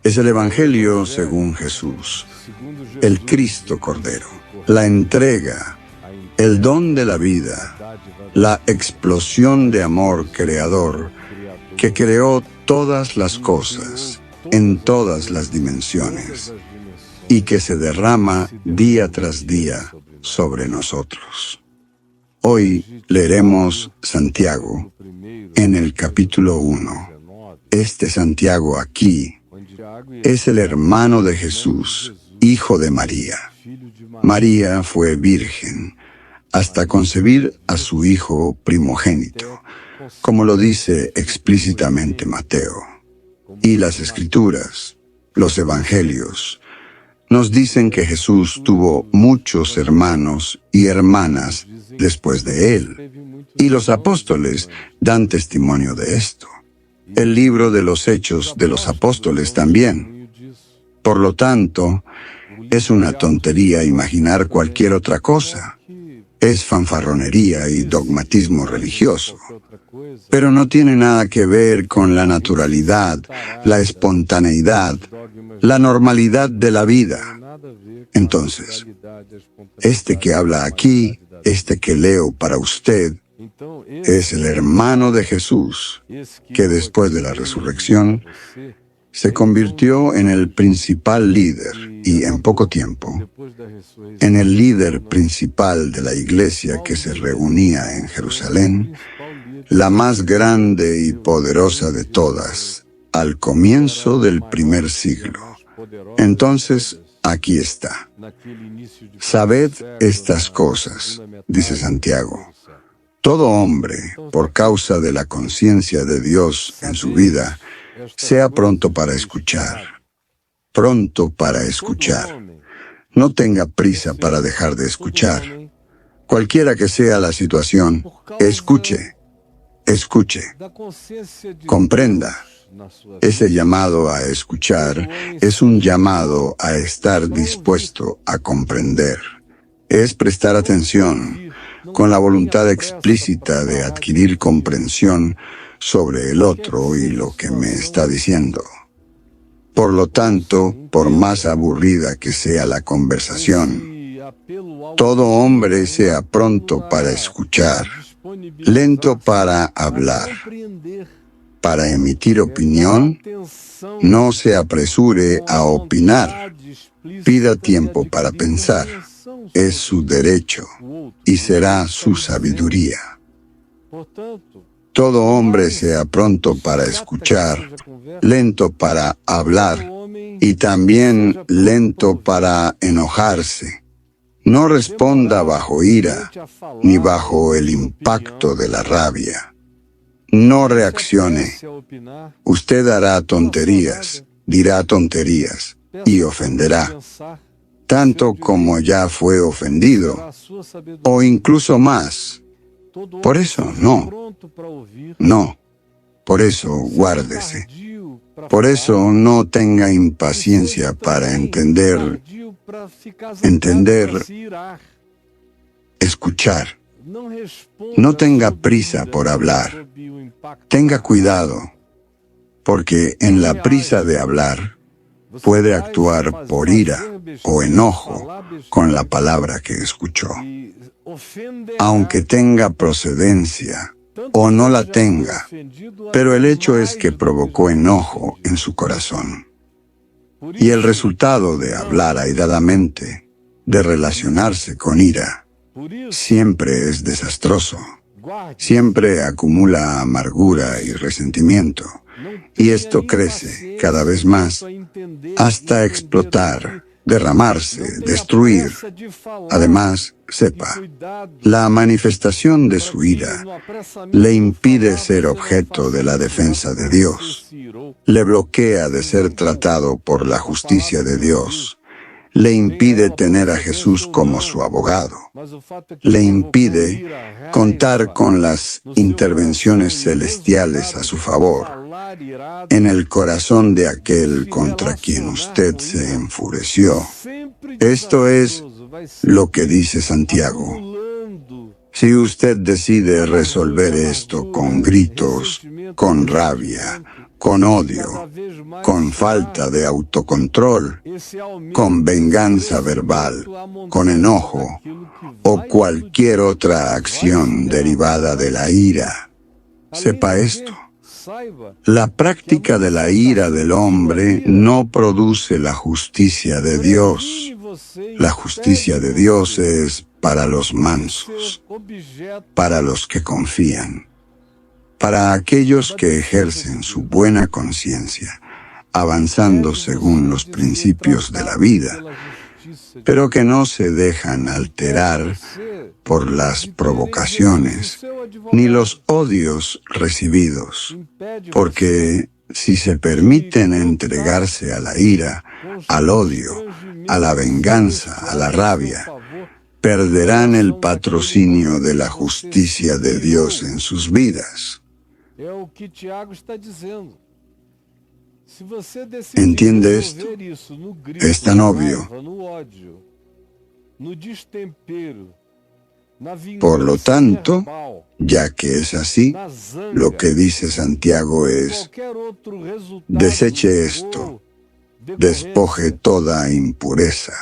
Es el Evangelio según Jesús, el Cristo Cordero, la entrega, el don de la vida, la explosión de amor creador que creó todas las cosas en todas las dimensiones y que se derrama día tras día sobre nosotros. Hoy leeremos Santiago en el capítulo 1. Este Santiago aquí es el hermano de Jesús, hijo de María. María fue virgen hasta concebir a su hijo primogénito, como lo dice explícitamente Mateo. Y las Escrituras, los Evangelios, nos dicen que Jesús tuvo muchos hermanos y hermanas después de él, y los apóstoles dan testimonio de esto. El libro de los Hechos de los Apóstoles también. Por lo tanto, es una tontería imaginar cualquier otra cosa. Es fanfarronería y dogmatismo religioso. Pero no tiene nada que ver con la naturalidad, la espontaneidad, la normalidad de la vida. Entonces, este que habla aquí, este que leo para usted, es el hermano de Jesús, que después de la resurrección se convirtió en el principal líder y en poco tiempo en el líder principal de la iglesia que se reunía en Jerusalén, la más grande y poderosa de todas, al comienzo del primer siglo. Entonces, aquí está. Sabed estas cosas, dice Santiago. Todo hombre, por causa de la conciencia de Dios en su vida, sea pronto para escuchar. Pronto para escuchar. No tenga prisa para dejar de escuchar. Cualquiera que sea la situación, escuche. Escuche. Comprenda. Ese llamado a escuchar es un llamado a estar dispuesto a comprender. Es prestar atención, con la voluntad explícita de adquirir comprensión sobre el otro y lo que me está diciendo. Por lo tanto, por más aburrida que sea la conversación, todo hombre sea pronto para escuchar, lento para hablar, para emitir opinión, no se apresure a opinar, pida tiempo para pensar. Es su derecho y será su sabiduría. Todo hombre sea pronto para escuchar, lento para hablar y también lento para enojarse. No responda bajo ira ni bajo el impacto de la rabia. No reaccione. Usted hará tonterías, dirá tonterías y ofenderá, tanto como ya fue ofendido, o incluso más. Por eso no. Por eso guárdese. Por eso no tenga impaciencia para entender, escuchar. No tenga prisa por hablar. Tenga cuidado, porque en la prisa de hablar puede actuar por ira o enojo con la palabra que escuchó. Aunque tenga procedencia o no la tenga, pero el hecho es que provocó enojo en su corazón. Y el resultado de hablar airadamente, de relacionarse con ira, siempre es desastroso. Siempre acumula amargura y resentimiento, y esto crece cada vez más hasta explotar, derramarse, destruir. Además, sepa, la manifestación de su ira le impide ser objeto de la defensa de Dios, le bloquea de ser tratado por la justicia de Dios, le impide tener a Jesús como su abogado, le impide contar con las intervenciones celestiales a su favor en el corazón de aquel contra quien usted se enfureció. Esto es lo que dice Santiago. Si usted decide resolver esto con gritos, con rabia, con odio, con falta de autocontrol, con venganza verbal, con enojo o cualquier otra acción derivada de la ira. Sepa esto. La práctica de la ira del hombre no produce la justicia de Dios. La justicia de Dios es para los mansos, para los que confían, para aquellos que ejercen su buena conciencia, avanzando según los principios de la vida, pero que no se dejan alterar por las provocaciones ni los odios recibidos, porque si se permiten entregarse a la ira, al odio, a la venganza, a la rabia, perderán el patrocinio de la justicia de Dios en sus vidas. ¿Entiende esto? Es tan obvio. Por lo tanto, ya que es así, lo que dice Santiago es: deseche esto, despoje toda impureza,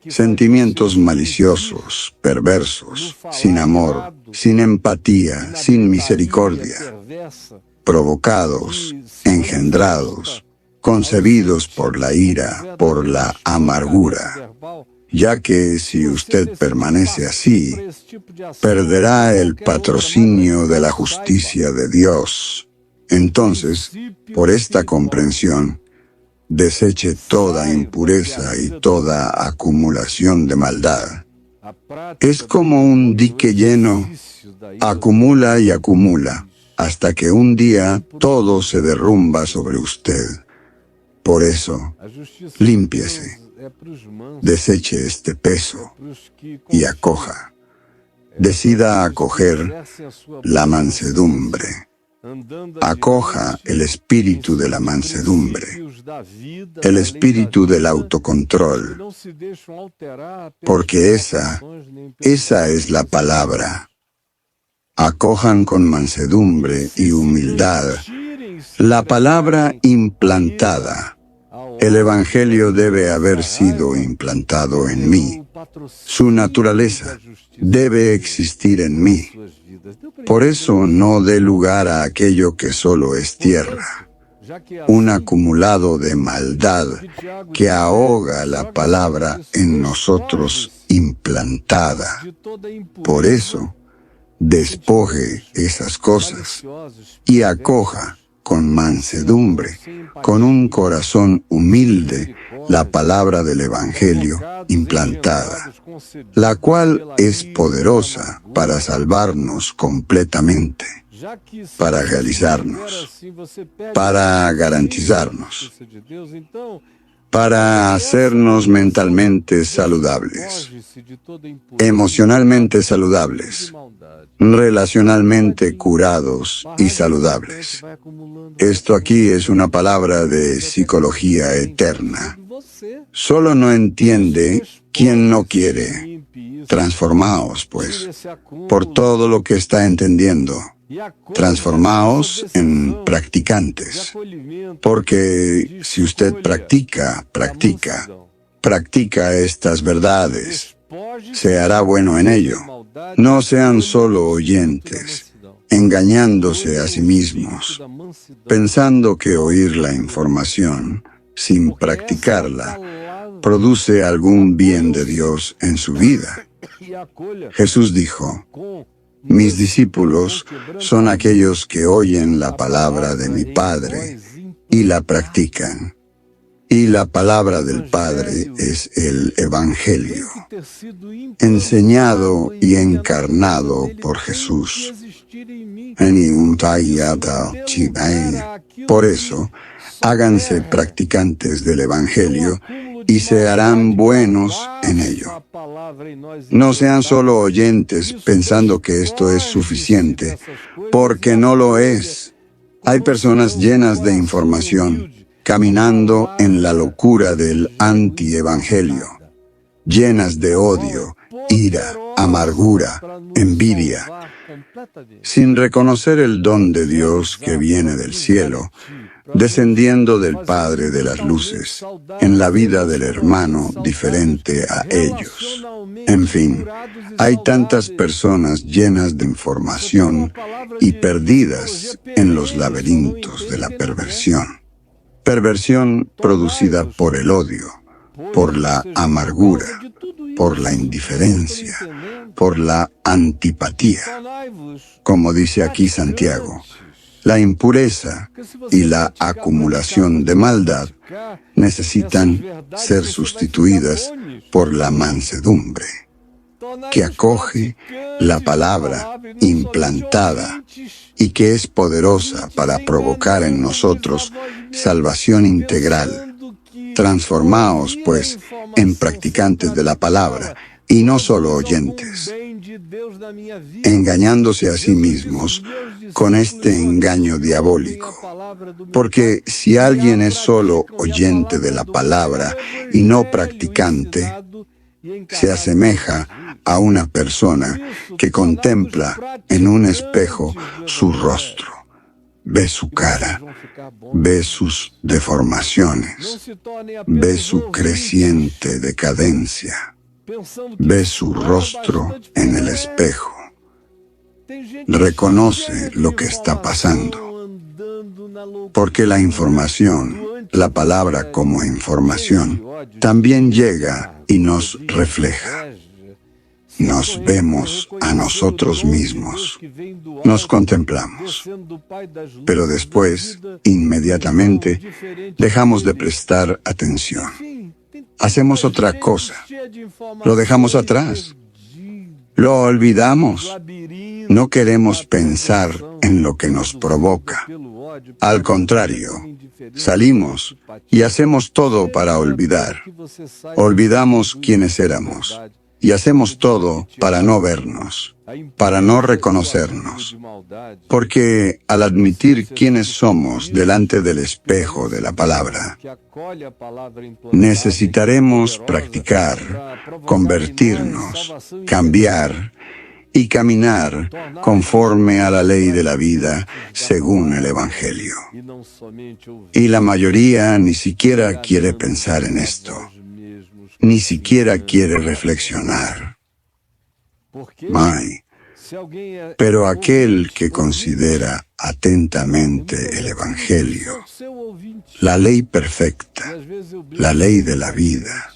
sentimientos maliciosos, perversos, sin amor, sin empatía, sin misericordia, provocados, engendrados, concebidos por la ira, por la amargura, ya que si usted permanece así, perderá el patrocinio de la justicia de Dios. Entonces, por esta comprensión, deseche toda impureza y toda acumulación de maldad. Es como un dique lleno, acumula y acumula, hasta que un día todo se derrumba sobre usted. Por eso, límpiese, deseche este peso y acoja. Decida acoger la mansedumbre. Acoja el espíritu de la mansedumbre, el espíritu del autocontrol, porque esa es la palabra. Acojan con mansedumbre y humildad la palabra implantada. El Evangelio debe haber sido implantado en mí. Su naturaleza debe existir en mí. Por eso no dé lugar a aquello que solo es tierra, un acumulado de maldad que ahoga la palabra en nosotros implantada. Por eso, despoje esas cosas y acoja con mansedumbre, con un corazón humilde, la palabra del Evangelio implantada, la cual es poderosa para salvarnos completamente, para realizarnos, para garantizarnos, para hacernos mentalmente saludables, emocionalmente saludables, relacionalmente curados y saludables. Esto aquí es una palabra de psicología eterna. Solo no entiende quien no quiere. Transformaos, pues, por todo lo que está entendiendo. Transformaos en practicantes. Porque si usted practica estas verdades, se hará bueno en ello. No sean solo oyentes, engañándose a sí mismos, pensando que oír la información, sin practicarla, produce algún bien de Dios en su vida. Jesús dijo: mis discípulos son aquellos que oyen la palabra de mi Padre y la practican. Y la palabra del Padre es el Evangelio, enseñado y encarnado por Jesús. Por eso, háganse practicantes del Evangelio y se harán buenos en ello. No sean solo oyentes pensando que esto es suficiente, porque no lo es. Hay personas llenas de información, caminando en la locura del antievangelio, llenas de odio, ira, amargura, envidia. Sin reconocer el don de Dios que viene del cielo, descendiendo del Padre de las luces, en la vida del hermano diferente a ellos. En fin, hay tantas personas llenas de información y perdidas en los laberintos de la perversión. Perversión producida por el odio, por la amargura, por la indiferencia, por la antipatía. Como dice aquí Santiago, la impureza y la acumulación de maldad necesitan ser sustituidas por la mansedumbre, que acoge la palabra implantada y que es poderosa para provocar en nosotros salvación integral. Transformaos, pues, en practicantes de la palabra y no solo oyentes, engañándose a sí mismos con este engaño diabólico. Porque si alguien es solo oyente de la palabra y no practicante, se asemeja a una persona que contempla en un espejo su rostro, ve su cara, ve sus deformaciones, ve su creciente decadencia, ve su rostro en el espejo, reconoce lo que está pasando, porque la información, la palabra como información, también llega y nos refleja. Nos vemos a nosotros mismos, nos contemplamos, pero después, inmediatamente, dejamos de prestar atención. Hacemos otra cosa, lo dejamos atrás, lo olvidamos. No queremos pensar en lo que nos provoca. Al contrario, salimos y hacemos todo para olvidar. Olvidamos quiénes éramos y hacemos todo para no vernos, para no reconocernos. Porque al admitir quiénes somos delante del espejo de la palabra, necesitaremos practicar, convertirnos, cambiar y caminar conforme a la ley de la vida según el Evangelio. Y la mayoría ni siquiera quiere pensar en esto, ni siquiera quiere reflexionar. Pero aquel que considera atentamente el Evangelio, la ley perfecta, la ley de la vida,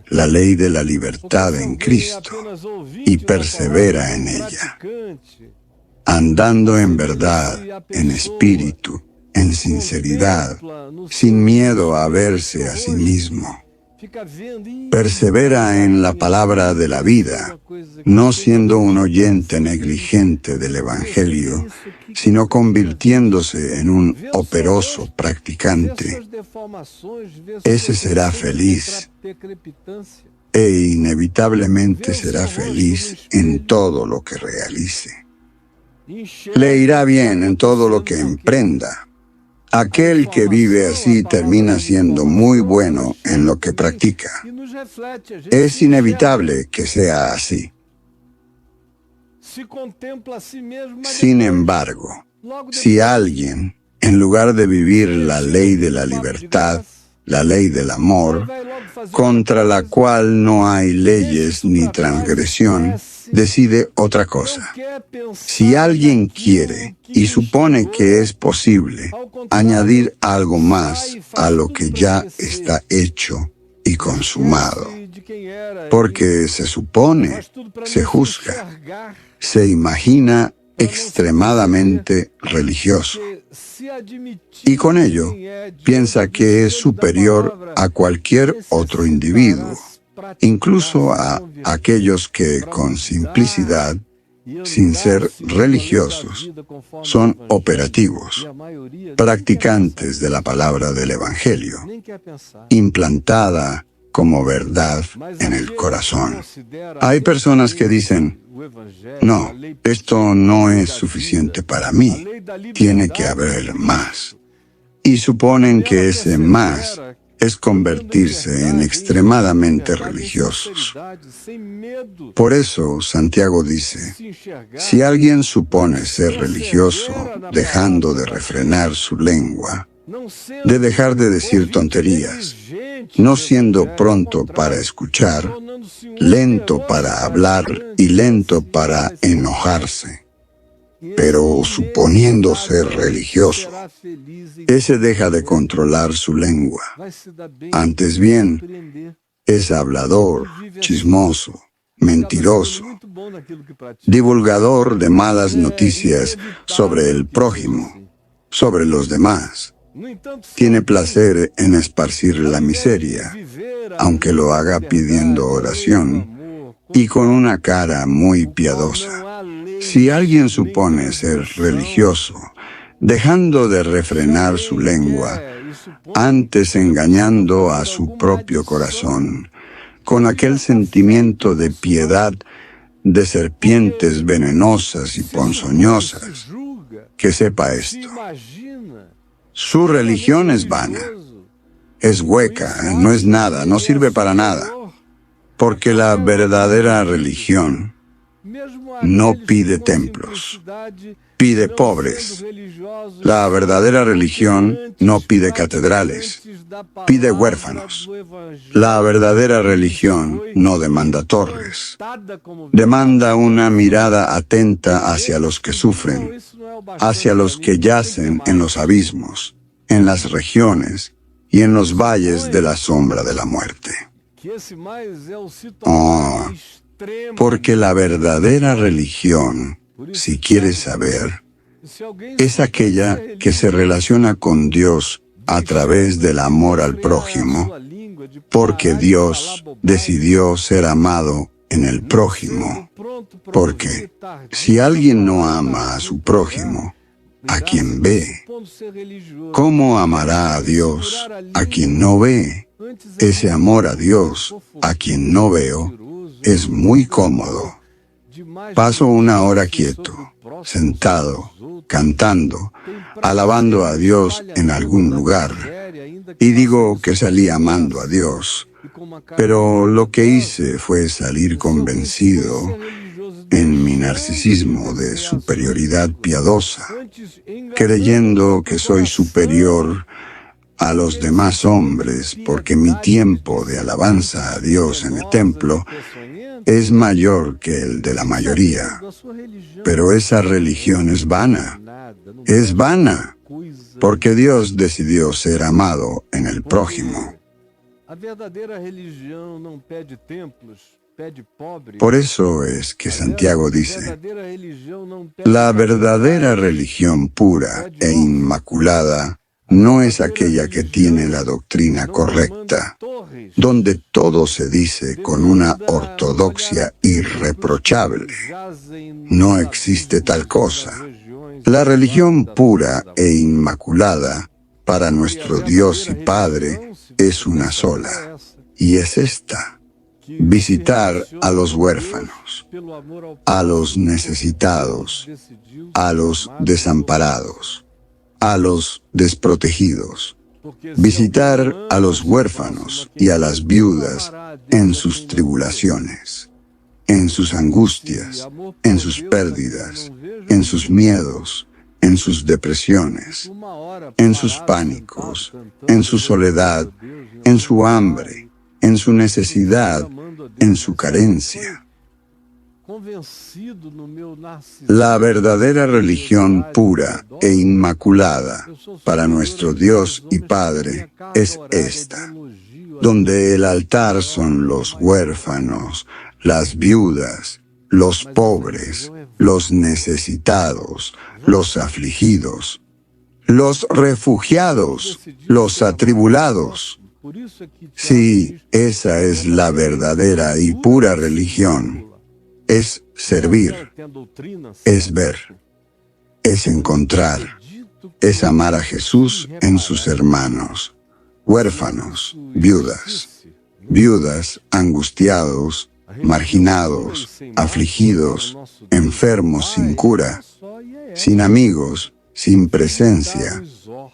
la ley de la libertad en Cristo, y persevera en ella, andando en verdad, en espíritu, en sinceridad, sin miedo a verse a sí mismo. Persevera en la palabra de la vida, no siendo un oyente negligente del Evangelio, sino convirtiéndose en un operoso practicante. Ese será feliz e inevitablemente será feliz en todo lo que realice. Le irá bien en todo lo que emprenda. Aquel que vive así termina siendo muy bueno en lo que practica. Es inevitable que sea así. Sin embargo, si alguien, en lugar de vivir la ley de la libertad, la ley del amor, contra la cual no hay leyes ni transgresión, decide otra cosa. Si alguien quiere y supone que es posible añadir algo más a lo que ya está hecho y consumado, porque se supone, se juzga, se imagina extremadamente religioso, y con ello piensa que es superior a cualquier otro individuo, incluso a aquellos que con simplicidad, sin ser religiosos, son operativos, practicantes de la palabra del Evangelio, implantada como verdad en el corazón. Hay personas que dicen, no, esto no es suficiente para mí, tiene que haber más. Y suponen que ese más es convertirse en extremadamente religiosos. Por eso, Santiago dice, si alguien supone ser religioso, dejando de refrenar su lengua, de dejar de decir tonterías, no siendo pronto para escuchar, lento para hablar y lento para enojarse, pero suponiendo ser religioso. Ese deja de controlar su lengua. Antes bien, es hablador, chismoso, mentiroso, divulgador de malas noticias sobre el prójimo, sobre los demás. Tiene placer en esparcir la miseria, aunque lo haga pidiendo oración y con una cara muy piadosa. Si alguien supone ser religioso, dejando de refrenar su lengua, antes engañando a su propio corazón, con aquel sentimiento de piedad de serpientes venenosas y ponzoñosas, que sepa esto. Su religión es vana, es hueca, no es nada, no sirve para nada, porque la verdadera religión no pide templos, pide pobres. La verdadera religión no pide catedrales, pide huérfanos. La verdadera religión no demanda torres, demanda una mirada atenta hacia los que sufren, hacia los que yacen en los abismos, en las regiones y en los valles de la sombra de la muerte. Oh, porque la verdadera religión, si quieres saber, es aquella que se relaciona con Dios a través del amor al prójimo, porque Dios decidió ser amado en el prójimo. Porque si alguien no ama a su prójimo, a quien ve, ¿cómo amará a Dios a quien no ve? Ese amor a Dios a quien no veo es muy cómodo. Paso una hora quieto, sentado, cantando, alabando a Dios en algún lugar, y digo que salí amando a Dios, pero lo que hice fue salir convencido en mi narcisismo de superioridad piadosa, creyendo que soy superior a los demás hombres porque mi tiempo de alabanza a Dios en el templo es mayor que el de la mayoría. Pero esa religión es vana, porque Dios decidió ser amado en el prójimo. Por eso es que Santiago dice, la verdadera religión pura e inmaculada no es aquella que tiene la doctrina correcta, donde todo se dice con una ortodoxia irreprochable. No existe tal cosa. La religión pura e inmaculada para nuestro Dios y Padre es una sola, y es esta: visitar a los huérfanos, a los necesitados, a los desamparados, a los desprotegidos. Visitar a los huérfanos y a las viudas en sus tribulaciones, en sus angustias, en sus pérdidas, en sus miedos, en sus depresiones, en sus pánicos, en su soledad, en su hambre, en su necesidad, en su carencia. La verdadera religión pura e inmaculada para nuestro Dios y Padre es esta, donde el altar son los huérfanos, las viudas, los pobres, los necesitados, los afligidos, los refugiados, los atribulados. Sí, esa es la verdadera y pura religión. Es servir, es ver, es encontrar, es amar a Jesús en sus hermanos, huérfanos, viudas, angustiados, marginados, afligidos, enfermos sin cura, sin amigos, sin presencia,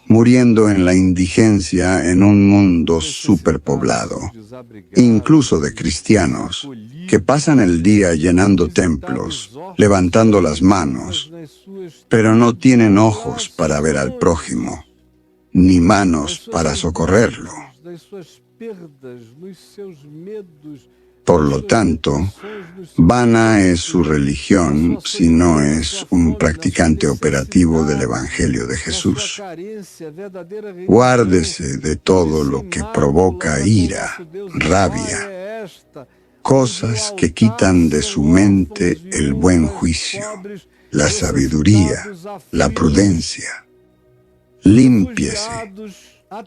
muriendo en la indigencia en un mundo superpoblado, incluso de cristianos, que pasan el día llenando templos, levantando las manos, pero no tienen ojos para ver al prójimo. ni manos para socorrerlo. Por lo tanto, vana es su religión si no es un practicante operativo del Evangelio de Jesús. Guárdese de todo lo que provoca ira, rabia, cosas que quitan de su mente el buen juicio, la sabiduría, la prudencia. Límpiese.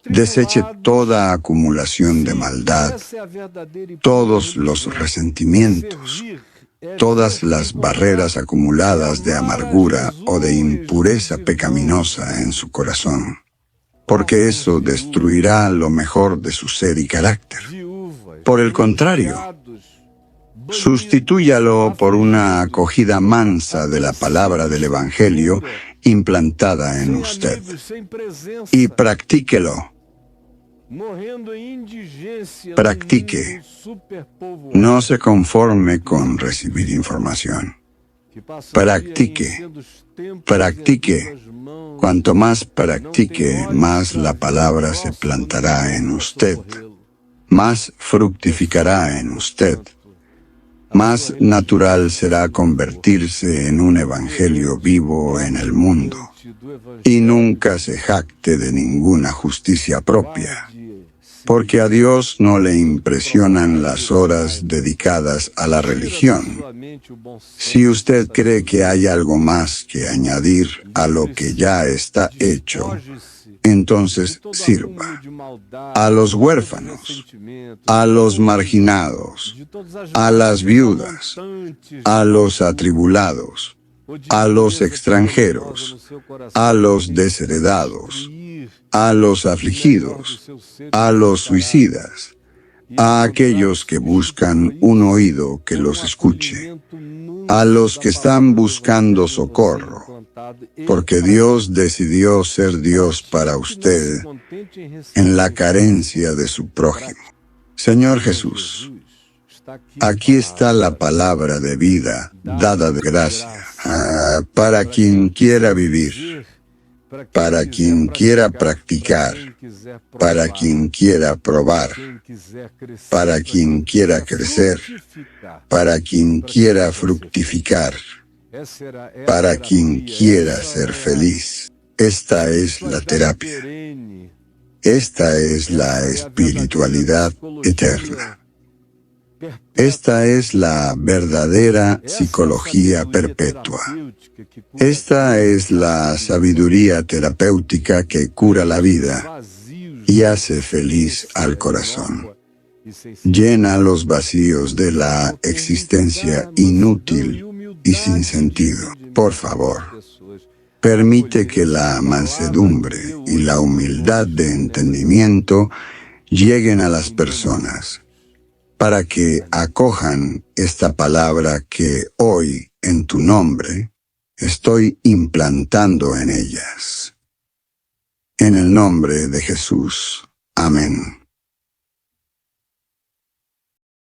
Deseche toda acumulación de maldad, todos los resentimientos, todas las barreras acumuladas de amargura o de impureza pecaminosa en su corazón, porque eso destruirá lo mejor de su ser y carácter. Por el contrario, sustitúyalo por una acogida mansa de la palabra del Evangelio implantada en usted. Y practíquelo. Practique. No se conforme con recibir información. Practique. Practique. Cuanto más practique, más la palabra se plantará en usted, más fructificará en usted. Más natural será convertirse en un evangelio vivo en el mundo, y nunca se jacte de ninguna justicia propia, porque a Dios no le impresionan las horas dedicadas a la religión. Si usted cree que hay algo más que añadir a lo que ya está hecho, entonces sirva a los huérfanos, a los marginados, a las viudas, a los atribulados, a los extranjeros, a los desheredados, a los afligidos, a los suicidas, a aquellos que buscan un oído que los escuche, a los que están buscando socorro, porque Dios decidió ser Dios para usted en la carencia de su prójimo. Señor Jesús, aquí está la palabra de vida dada de gracia para quien quiera vivir, para quien quiera practicar, para quien quiera probar, para quien quiera crecer, para quien quiera fructificar, para quien quiera ser feliz. Esta es la terapia. Esta es la espiritualidad eterna. Esta es la verdadera psicología perpetua. Esta es la sabiduría terapéutica que cura la vida y hace feliz al corazón. Llena los vacíos de la existencia inútil y sin sentido. Por favor, permite que la mansedumbre y la humildad de entendimiento lleguen a las personas, para que acojan esta palabra que hoy, en tu nombre, estoy implantando en ellas. En el nombre de Jesús. Amén.